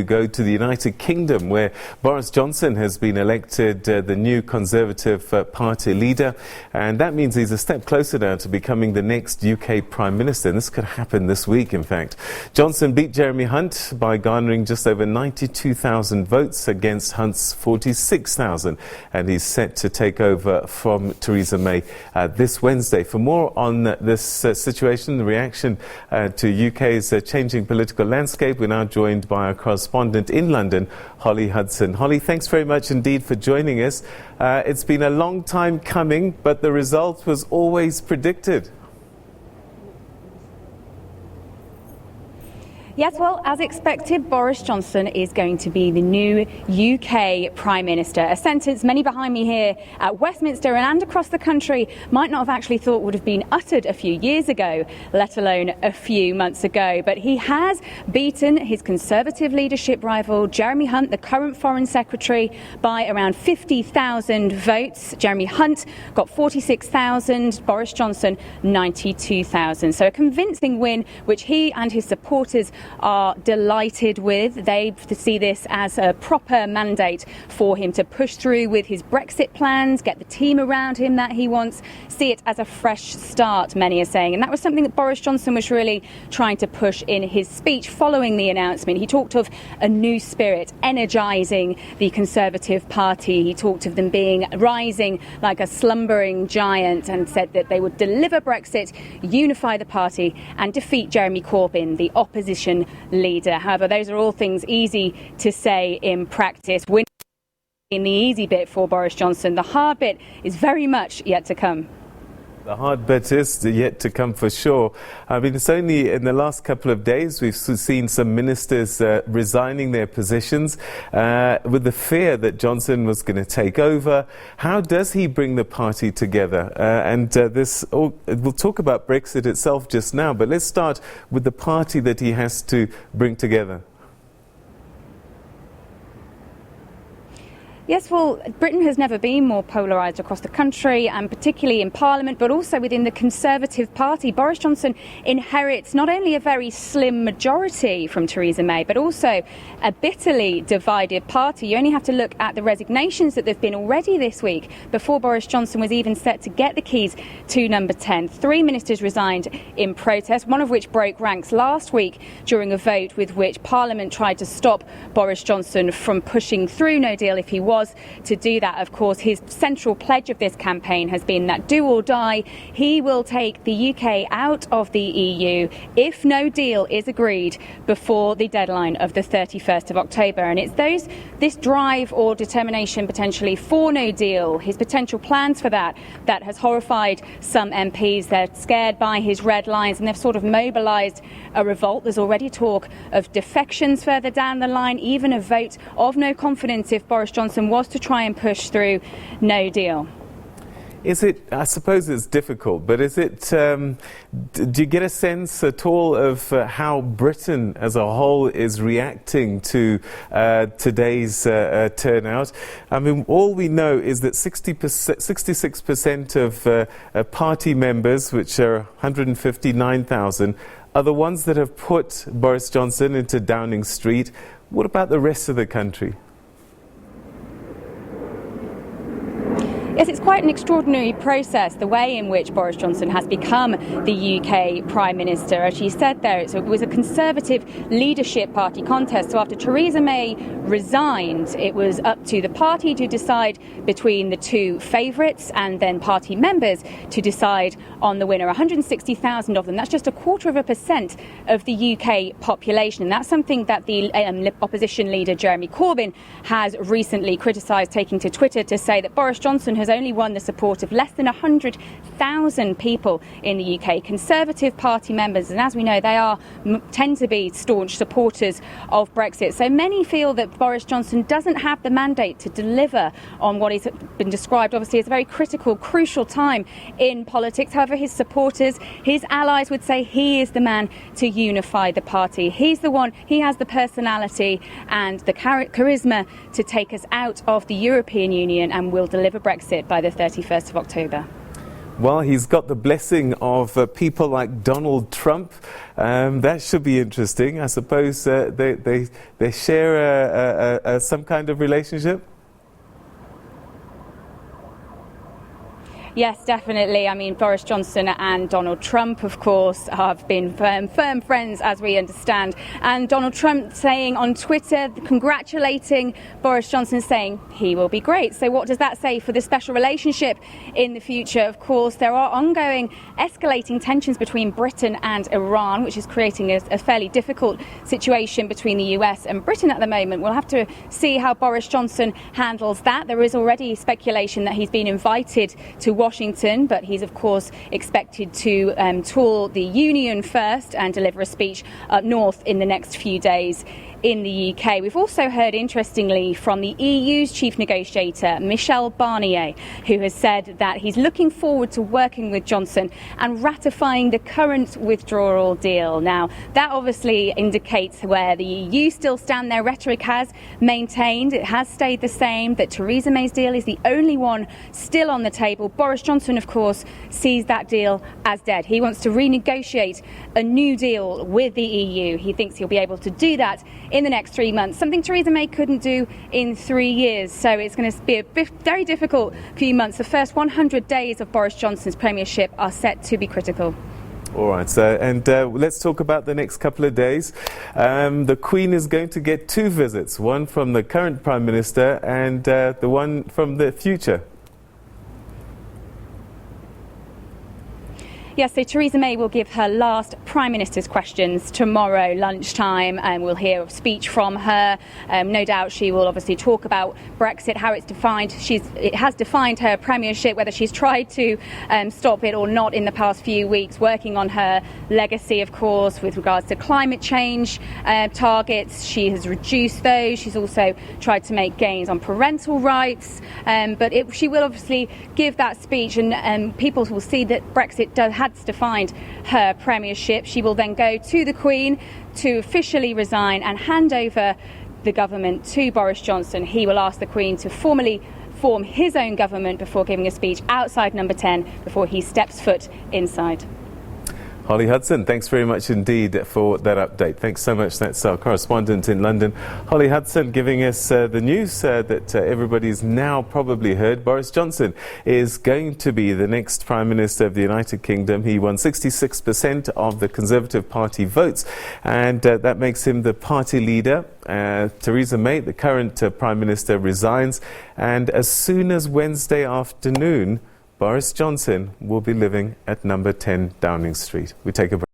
We go to the United Kingdom, where Boris Johnson has been elected the new Conservative Party leader, and that means he's a step closer now to becoming the next UK Prime Minister, and this could happen this week, in fact. Johnson beat Jeremy Hunt by garnering just over 92,000 votes against Hunt's 46,000, and he's set to take over from Theresa May this Wednesday. For more on this situation, the reaction to UK's changing political landscape, we're now joined by our correspondent in London, Holly Hudson. Holly, thanks very much indeed for joining us. It's been a long time coming, but the result was always predicted. Yes, well, as expected, Boris Johnson is going to be the new UK Prime Minister, a sentence many behind me here at Westminster and across the country might not have actually thought would have been uttered a few years ago, let alone a few months ago. But he has beaten his Conservative leadership rival, Jeremy Hunt, the current Foreign Secretary, by around 50,000 votes. Jeremy Hunt got 46,000, Boris Johnson 92,000. So a convincing win, which he and his supporters are delighted with. They see this as a proper mandate for him to push through with his Brexit plans, get the team around him that he wants, see it as a fresh start, many are saying. And that was something that Boris Johnson was really trying to push in his speech following the announcement. He talked of a new spirit energising the Conservative Party. He talked of them rising like a slumbering giant, and said that they would deliver Brexit, unify the party and defeat Jeremy Corbyn, the opposition leader. However, those are all things easy to say in practice. Winning in the easy bit for Boris Johnson. The hard bit is very much yet to come. The hard bit is yet to come for sure. I mean, it's only in the last couple of days we've seen some ministers resigning their positions with the fear that Johnson was going to take over. How does he bring the party together? We'll talk about Brexit itself just now, but let's start with the party that he has to bring together. Yes, well, Britain has never been more polarised across the country, and particularly in Parliament, but also within the Conservative Party. Boris Johnson inherits not only a very slim majority from Theresa May, but also a bitterly divided party. You only have to look at the resignations that there have been already this week before Boris Johnson was even set to get the keys to number 10. 3 ministers resigned in protest, one of which broke ranks last week during a vote with which Parliament tried to stop Boris Johnson from pushing through no deal if he was to do that. Of course, his central pledge of this campaign has been that do or die, he will take the UK out of the EU if no deal is agreed before the deadline of the 31st of October. And it's this drive or determination potentially for no deal, his potential plans for that has horrified some MPs. They're scared by his red lines and they've sort of mobilised a revolt. There's already talk of defections further down the line, even a vote of no confidence if Boris Johnson was to try and push through no deal. Is it, I suppose it's difficult, but is it, do you get a sense at all of how Britain as a whole is reacting to today's turnout? I mean, all we know is that 66% of party members, which are 159,000, are the ones that have put Boris Johnson into Downing Street. What about the rest of the country? Yes, it's quite an extraordinary process, the way in which Boris Johnson has become the UK Prime Minister. As she said there, it was a Conservative leadership party contest. So after Theresa May resigned, it was up to the party to decide between the two favourites and then party members to decide on the winner. 160,000 of them, that's just 0.25% of the UK population. And that's something that the opposition leader Jeremy Corbyn has recently criticised, taking to Twitter to say that Boris Johnson has only won the support of less than 100,000 people in the UK, Conservative Party members, and as we know, they tend to be staunch supporters of Brexit. So many feel that Boris Johnson doesn't have the mandate to deliver on what has been described, obviously, as a very critical, crucial time in politics. However, his supporters, his allies would say he is the man to unify the party. He's the one, he has the personality and the charisma to take us out of the European Union and will deliver Brexit by the 31st of October. Well, he's got the blessing of people like Donald Trump. That should be interesting. I suppose they share some kind of relationship. Yes, definitely. I mean, Boris Johnson and Donald Trump, of course, have been firm friends, as we understand. And Donald Trump saying on Twitter, congratulating Boris Johnson, saying he will be great. So what does that say for the special relationship in the future? Of course, there are ongoing escalating tensions between Britain and Iran, which is creating a fairly difficult situation between the US and Britain at the moment. We'll have to see how Boris Johnson handles that. There is already speculation that he's been invited to Washington, but he's of course expected to tour the Union first and deliver a speech up north in the next few days in the UK. We've also heard, interestingly, from the EU's chief negotiator, Michel Barnier, who has said that he's looking forward to working with Johnson and ratifying the current withdrawal deal. Now, that obviously indicates where the EU still stand. Their rhetoric has maintained, it has stayed the same, that Theresa May's deal is the only one still on the table. Boris Johnson, of course, sees that deal as dead. He wants to renegotiate a new deal with the EU. He thinks he'll be able to do that in the next 3 months, something Theresa May couldn't do in 3 years. So it's going to be a very difficult few months. The first 100 days of Boris Johnson's premiership are set to be critical. All right, and let's talk about the next couple of days. The Queen is going to get 2 visits, one from the current Prime Minister and the one from the future. Yes, so Theresa May will give her last Prime Minister's questions tomorrow lunchtime, and we'll hear a speech from her. No doubt she will obviously talk about Brexit, how it's defined. It has defined her premiership, whether she's tried to stop it or not in the past few weeks, working on her legacy, of course, with regards to climate change targets. She has reduced those. She's also tried to make gains on parental rights. She will obviously give that speech, and people will see that Brexit has defined her premiership. She will then go to the Queen to officially resign and hand over the government to Boris Johnson. He will ask the Queen to formally form his own government before giving a speech outside Number 10 before he steps foot inside. Holly Hudson, thanks very much indeed for that update. Thanks so much. That's our correspondent in London, Holly Hudson, giving us the news that everybody's now probably heard. Boris Johnson is going to be the next Prime Minister of the United Kingdom. He won 66% of the Conservative Party votes, and that makes him the party leader. Theresa May, the current Prime Minister, resigns, and as soon as Wednesday afternoon, Boris Johnson will be living at Number 10 Downing Street. We take a break.